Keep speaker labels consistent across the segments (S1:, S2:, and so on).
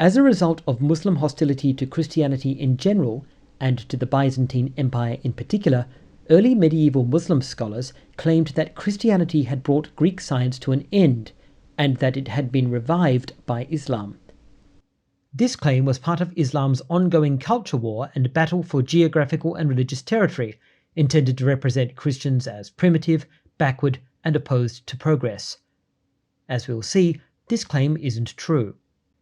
S1: As a result of Muslim hostility to Christianity in general, and to the Byzantine Empire in particular, early medieval Muslim scholars claimed that Christianity had brought Greek science to an end, and that it had been revived by Islam. This claim was part of Islam's ongoing culture war and battle for geographical and religious territory, intended to represent Christians as primitive, backward, and opposed to progress. As we'll see, this claim isn't true.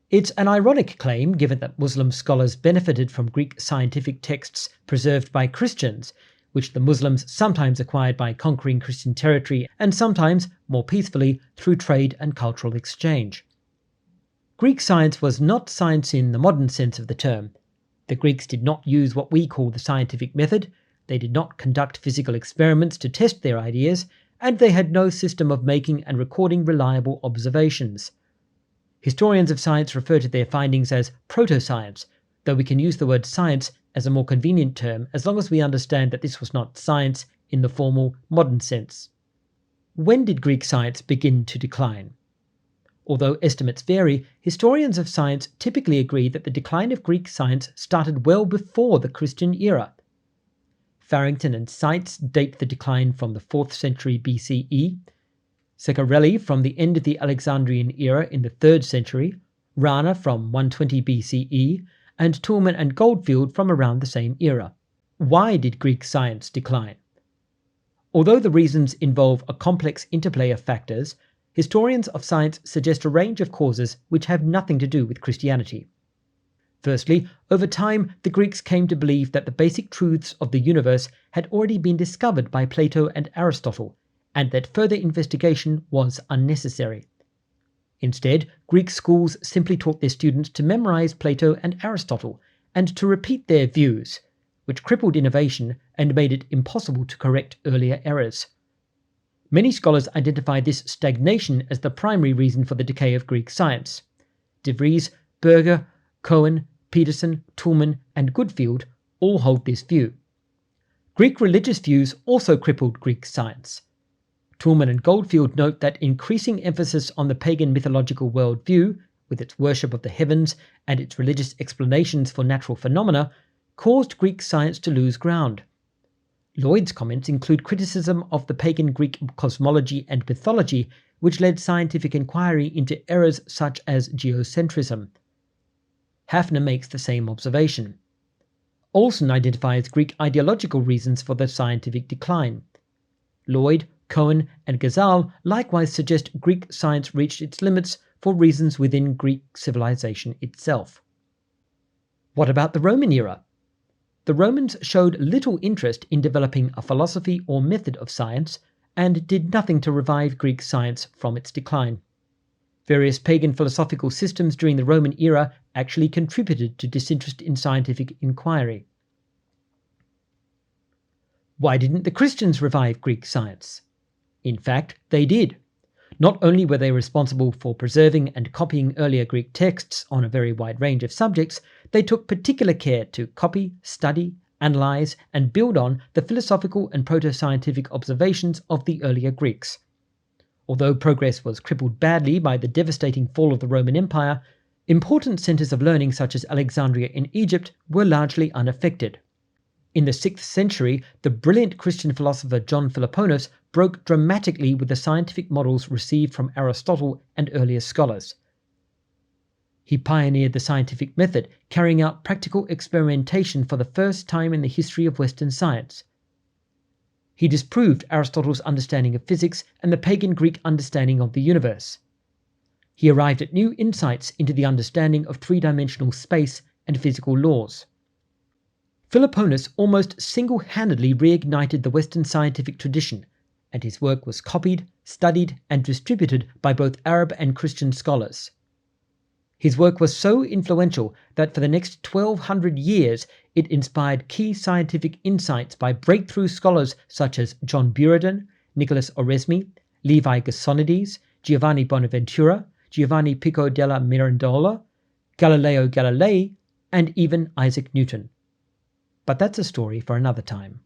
S1: It's an ironic claim given that Muslim scholars benefited from Greek scientific texts preserved by Christians, which the Muslims sometimes acquired by conquering Christian territory and sometimes, more peacefully, through trade and cultural exchange. Greek science was not science in the modern sense of the term. The Greeks did not use what we call the scientific method, they did not conduct physical experiments to test their ideas, and they had no system of making and recording reliable observations. Historians of science refer to their findings as proto-science, though we can use the word science as a more convenient term as long as we understand that this was not science in the formal modern sense. When did Greek science begin to decline? Although estimates vary, historians of science typically agree that the decline of Greek science started well before the Christian era. Farrington and Seitz date the decline from the 4th century BCE, Ceccarelli from the end of the Alexandrian era in the 3rd century, Rana from 120 BCE, and Toulmin and Goldfield from around the same era. Why did Greek science decline? Although the reasons involve a complex interplay of factors, historians of science suggest a range of causes which have nothing to do with Christianity. Firstly, over time, the Greeks came to believe that the basic truths of the universe had already been discovered by Plato and Aristotle, and that further investigation was unnecessary. Instead, Greek schools simply taught their students to memorize Plato and Aristotle, and to repeat their views, which crippled innovation and made it impossible to correct earlier errors. Many scholars identify this stagnation as the primary reason for the decay of Greek science. De Vries, Berger, Cohen, Peterson, Toulmin, and Goodfield all hold this view. Greek religious views also crippled Greek science. Toulmin and Goldfield note that increasing emphasis on the pagan mythological worldview, with its worship of the heavens and its religious explanations for natural phenomena, caused Greek science to lose ground. Lloyd's comments include criticism of the pagan Greek cosmology and mythology, which led scientific inquiry into errors such as geocentrism. Hafner makes the same observation. Olson identifies Greek ideological reasons for the scientific decline. Lloyd, Cohen, and Ghazal likewise suggest Greek science reached its limits for reasons within Greek civilization itself. What about the Roman era? The Romans showed little interest in developing a philosophy or method of science, and did nothing to revive Greek science from its decline. Various pagan philosophical systems during the Roman era actually contributed to disinterest in scientific inquiry. Why didn't the Christians revive Greek science? In fact, they did. Not only were they responsible for preserving and copying earlier Greek texts on a very wide range of subjects, they took particular care to copy, study, analyze, and build on the philosophical and proto-scientific observations of the earlier Greeks. Although progress was crippled badly by the devastating fall of the Roman Empire, important centers of learning such as Alexandria in Egypt were largely unaffected. In the 6th century, the brilliant Christian philosopher John Philoponus broke dramatically with the scientific models received from Aristotle and earlier scholars. He pioneered the scientific method, carrying out practical experimentation for the first time in the history of Western science. He disproved Aristotle's understanding of physics and the pagan Greek understanding of the universe. He arrived at new insights into the understanding of three-dimensional space and physical laws. Philoponus almost single-handedly reignited the Western scientific tradition, and his work was copied, studied, and distributed by both Arab and Christian scholars. His work was so influential that for the next 1200 years it inspired key scientific insights by breakthrough scholars such as John Buridan, Nicholas Oresme, Levi Gasonides, Giovanni Bonaventura, Giovanni Pico della Mirandola, Galileo Galilei, and even Isaac Newton. But that's a story for another time.